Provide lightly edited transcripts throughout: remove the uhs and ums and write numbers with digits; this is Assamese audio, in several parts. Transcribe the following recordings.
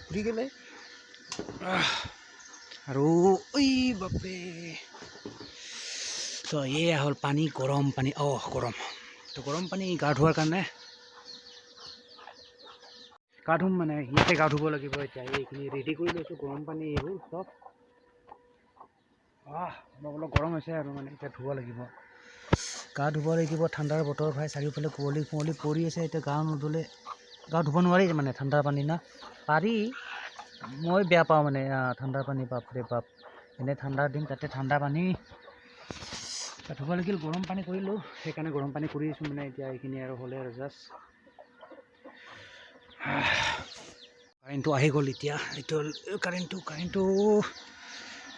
ঘূৰি গ'লে আৰু ঐ বাপৰে তো এয়া হ'ল পানী গৰম পানী গৰম তো গৰম পানী গা ধোৱাৰ কাৰণে গা ধুম মানে ইয়াতে গা ধুব লাগিব এতিয়া এইখিনি ৰেডি কৰি লৈছোঁ গৰম পানী এইবোৰ চব অলপ অলপ গৰম হৈছে আৰু মানে এতিয়া ধুব লাগিব গা ধুব লাগিব ঠাণ্ডাৰ বতৰ ভাই চাৰিওফালে কুঁৱলী কুঁৱলী পৰি আছে এতিয়া গা নুধুলে গা ধুব নোৱাৰি মানে ঠাণ্ডাৰ পানী না পাৰি মই বেয়া পাওঁ মানে ঠাণ্ডাৰ পানী বাপৰে বাপ এনেই ঠাণ্ডাৰ দিন তাতে ঠাণ্ডা পানী ধুব লাগিল গৰম পানী কৰিলোঁ সেইকাৰণে গৰম পানী কৰি আছোঁ মানে এতিয়া এইখিনি আৰু হ'লে আৰু জাষ্ট কাৰেণ্টটো আহি গ'ল এতিয়া এইটো কাৰেণ্টটো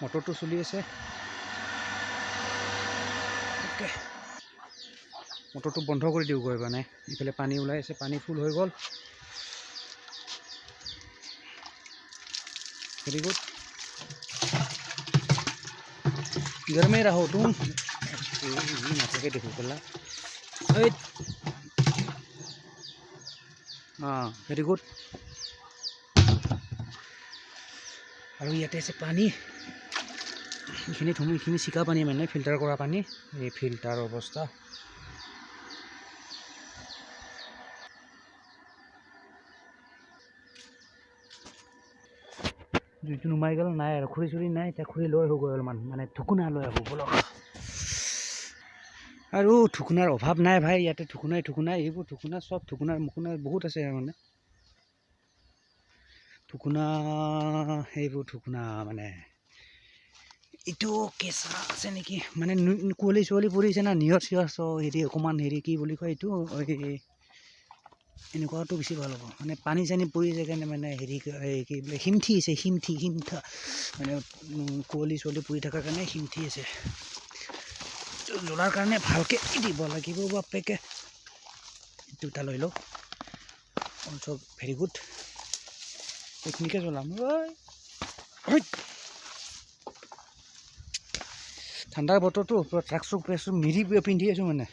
মটৰটো চলি আছে অ'কে মটৰটো বন্ধ কৰি দিওঁ গৈ মানে ইফালে পানী ওলাই আছে পানী ফুল হৈ গ'ল ভেৰি গুড घर में रहो तुम नाटके देखो कला ভেৰি গুড আৰু ইয়াতে আছে পানী এইখিনি চিকা পানী মানে ফিল্টাৰ কৰা পানী এই ফিল্টাৰ অৱস্থা জুইটো নুমাই গ'ল নাই আৰু খৰি চুৰি নাই এতিয়া খৰি লৈ আহোঁ গৈ অলপমান মানে ঢুকুনা লৈ আহোঁ বলক আৰু ঢুকুনাৰ অভাৱ নাই ভাই ইয়াতে ঢুকুনাই এইবোৰ ঢুকুনা চব ঢুকুনাৰ মুকুনা বহুত আছে মানে ঢুকুনা সেইবোৰ ঢুকুনা মানে এইটো কেঁচা আছে নেকি মানে কুঁৱলী চুৱলী পৰিছে না নিয়ৰ চিয়ৰ হেৰি অকণমান হেৰি কি বুলি কয় এইটো এনেকুৱাটো বেছি ভাল হ'ব মানে পানী চানী পৰি যায় কাৰণে মানে হেৰি কি বোলে হিমঠি মানে কুঁৱলী চুৱলী পৰি থকাৰ কাৰণে হিমঠি আছে জ্বলাৰ কাৰণে ভালকৈ দিব লাগিব বাপেকে দুটা লৈ লওঁ চব ভেৰি গুড এইখিনিকে জ্বলাম ঠাণ্ডাৰ বতৰটো ট্ৰাক চুক মিৰি পিন্ধি আছোঁ মানে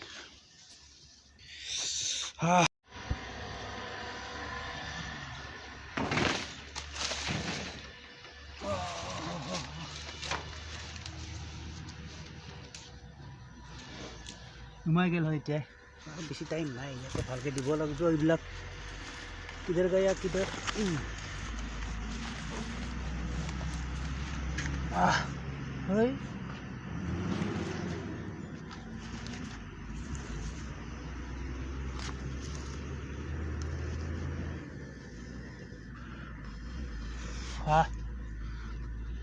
নুমাই গ'ল হয় এতিয়া বেছি টাইম নাই ইয়াতে ভালকৈ দিব লাগিব এইবিলাক কিধৰ গায়া কিধৰ হয়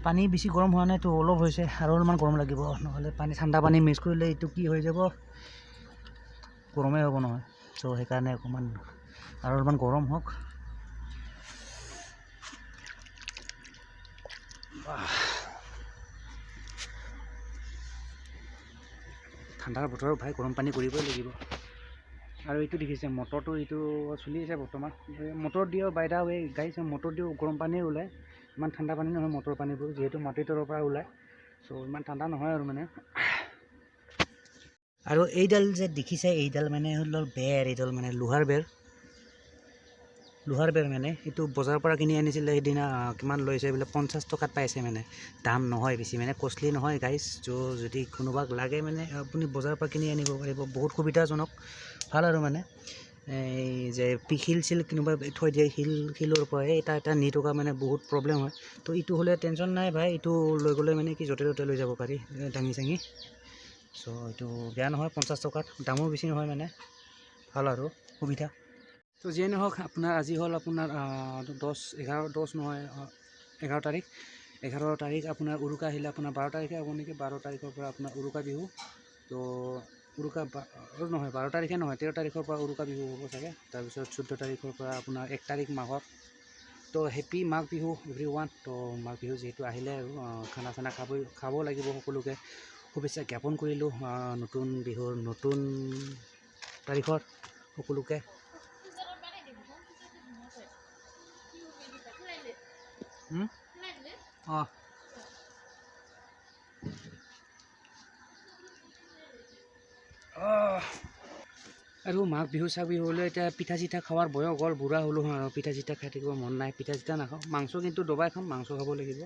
পানী বেছি গৰম হোৱা নাইতো অলপ হৈছে আৰু অলপমান গৰম লাগিব নহ'লে পানী ঠাণ্ডা পানী মিক্স কৰিলে এইটো কি হৈ যাব গৰমেই হ'ব নহয় চ' সেইকাৰণে অকণমান আৰু অলপমান গৰম হওক ঠাণ্ডাৰ বতৰত ভাই গৰম পানী কৰিবই লাগিব আৰু এইটো দেখিছে মটৰটো এইটো চলি আছে বৰ্তমান মটৰ দিও বাইদা ৱে গাইছ মটৰ দিও গৰম পানী ওলায় ইমান ঠাণ্ডা পানী নহয় মটৰ পানীবোৰ যিহেতু মাটিৰ তলৰ পৰা ওলায় চ' ইমান ঠাণ্ডা নহয় আৰু মানে আৰু এইডাল যে দেখিছে এইডাল মানে হ'ল বেৰ এইডাল মানে লোহাৰ বেৰ মানে এইটো বজাৰৰ পৰা কিনি আনিছিলে সেইদিনা কিমান লৈছে বোলে 50 টকাত পাইছে মানে দাম নহয় বেছি মানে কষ্টলি নহয় গাইজ যদি কোনোবাক লাগে মানে আপুনি বজাৰৰ পৰা কিনি আনিব পাৰিব বহুত সুবিধাজনক ভাল আৰু মানে এই যে শিল চিল কোনোবা থৈ দিয়ে শিলৰ পৰা এটা নি থকা মানে বহুত প্ৰব্লেম হয় তো এইটো হ'লে টেনশ্যন নাই ভাই এইটো লৈ গ'লে মানে কি য'তে ত'তে লৈ যাব পাৰি দাঙি চাঙি চ' এইটো বেয়া নহয় 50 টকাত দামো বেছি নহয় মানে ভাল আৰু সুবিধা তো যিয়ে নহওক আপোনাৰ আজি হ'ল আপোনাৰ 11 তাৰিখ আপোনাৰ উৰুকা আহিলে আপোনাৰ 12 তাৰিখে হ'ব নেকি 12 তাৰিখৰ পৰা আপোনাৰ উৰুকা বিহু তো উৰুকা নহয় 12 তাৰিখে নহয় 13 তাৰিখৰ পৰা উৰুকা বিহু হ'ব চাগে তাৰপিছত 14 তাৰিখৰ পৰা আপোনাৰ 1 তাৰিখ মাঘৰ তো হেপী মাঘ বিহু এভৰিৱান তো মাঘ বিহু যিহেতু আহিলে আৰু খানা চানা খাব লাগিব সকলোকে শুভেচ্ছা জ্ঞাপন কৰিলোঁ নতুন বিহুৰ নতুন তাৰিখৰ সকলোকে আৰু মাঘ বিহু চাঘ বিহু হ'লে এতিয়া পিঠা চিঠা খোৱাৰ বয়স গ'ল, বুঢ়া হ'লোঁ আৰু পিঠা চিঠা খাই থাকিব মন নাই, পিঠা চিঠা নাখাওঁ। মাংস কিন্তু দবাই খাম, মাংস খাব লাগিব।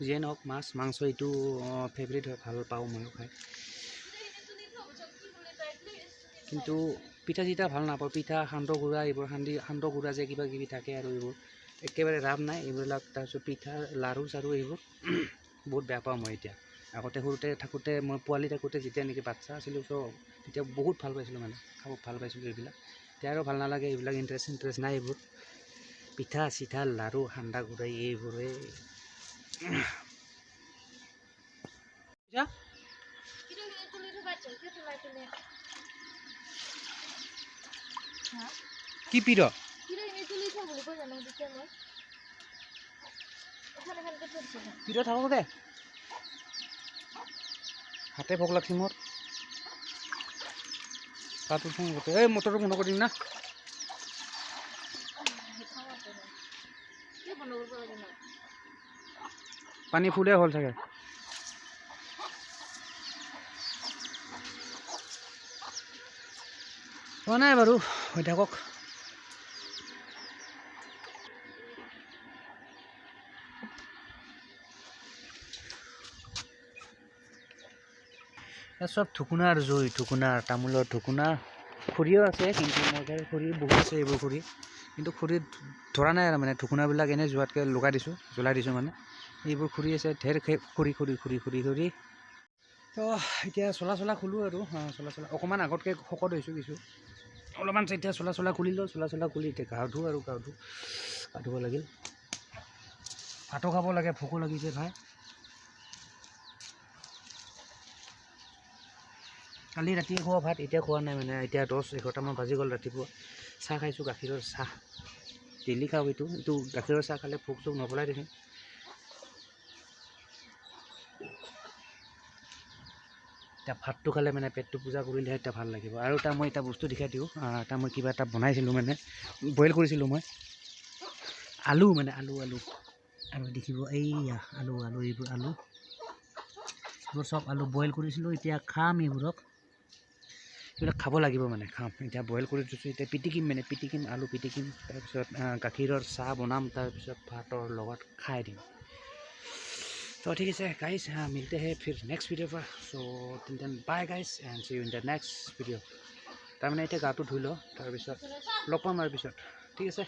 যিয়ে নহওক মাংস এইটো ফেভৰেট হয়, ভাল পাওঁ ময়ো খাই। কিন্তু পিঠা চিঠা ভাল নাপাওঁ, পিঠা সান্দহ গুড়া এইবোৰ সান্দহ গুড়া যে কিবা কিবি থাকে আৰু এইবোৰ একেবাৰে ৰাপ নাই এইবিলাক। তাৰপিছত পিঠা লাৰু চাৰু এইবোৰ বহুত বেয়া পাওঁ মই এতিয়া। আগতে সৰুতে থাকোঁতে মই পোৱালি থাকোঁতে যেতিয়া নেকি বাচ্ছা আছিলোঁ চ' তেতিয়া বহুত ভাল পাইছিলোঁ, মানে খাব ভাল পাইছিলোঁ এইবিলাক। এতিয়া আৰু ভাল নালাগে এইবিলাক, ইণ্টাৰেষ্ট নাই এইবোৰ পিঠা চিঠা লাৰু সান্দা গুড়া এইবোৰে। কি পিৰ পিৰ থাকক দে, হাতে ভোক লাগছি মোৰ। কাটো ফোন কৰতে, এই মোটৰটা বন্ধ কৰে দিন না। পানী ফুলে হল থাকে। হোৱা নাই বাৰু, হৈ থাকক। চব ঠুকুনাৰ জুই, ঠুকুনাৰ তামোলৰ ঠুকুনা। খৰিও আছে, কিন্তু মোৰ ঘৰত খৰি বহুত আছে, এইবোৰ খৰি কিন্তু খৰি ধৰা নাই আৰু মানে ঠুকুনাবিলাক এনেই যোৱাতকৈ লগাই দিছোঁ, জ্বলাই দিছোঁ মানে। এইবোৰ খৰি আছে, ঢেৰ খৰি খৰি খৰি খৰি খৰি। তো এতিয়া চলা খোলোঁ আৰু চলা অকণমান আগতকৈ শকত হৈছোঁ কিছু অলপমান। এতিয়া চলা খুলি লওঁ, চলা খুলি এতিয়া গা ধুওঁ আৰু গা ধুব লাগিল। ভাতো খাব লাগে, ভোকো লাগিছে ভাই। কালি ৰাতি খোৱা ভাত এতিয়া খোৱা নাই, মানে এতিয়া 10-11টামান বাজি গ'ল ৰাতিপুৱা। চাহ খাইছোঁ, গাখীৰৰ চাহ ডেইলি খাওঁ। এইটো গাখীৰৰ চাহ খালে ভোক চোক নপলাই দেখোন। এতিয়া ভাতটো খালে মানে পেটটো পূজা কৰিলেহে এতিয়া ভাল লাগিব। আৰু এটা মই এটা বস্তু দেখাই দিওঁ, মই কিবা এটা বনাইছিলোঁ, মানে বইল কৰিছিলোঁ মই আলু, মানে আলু দেখিব, এইয়া আলু এইবোৰ এইবোৰ চব আলু বইল কৰিছিলোঁ। এতিয়া খাম এইবিলাক খাব লাগিব, মানে খাম। এতিয়া বইল কৰি দিছোঁ, এতিয়া পিটিকিম আলু পিটিকিম, তাৰপিছত গাখীৰৰ চাহ বনাম, তাৰপিছত ভাতৰ লগত খাই দিম। तो ठीक है गाइस, मिलते हैं फिर नेक्स्ट वीडियो पर। So till then bye guys and see you in the next video. তাৰমানে এতিয়া গাটো ধুই লওঁ, তাৰপিছত লগ পাম আৰু পিছত। ঠিক আছে।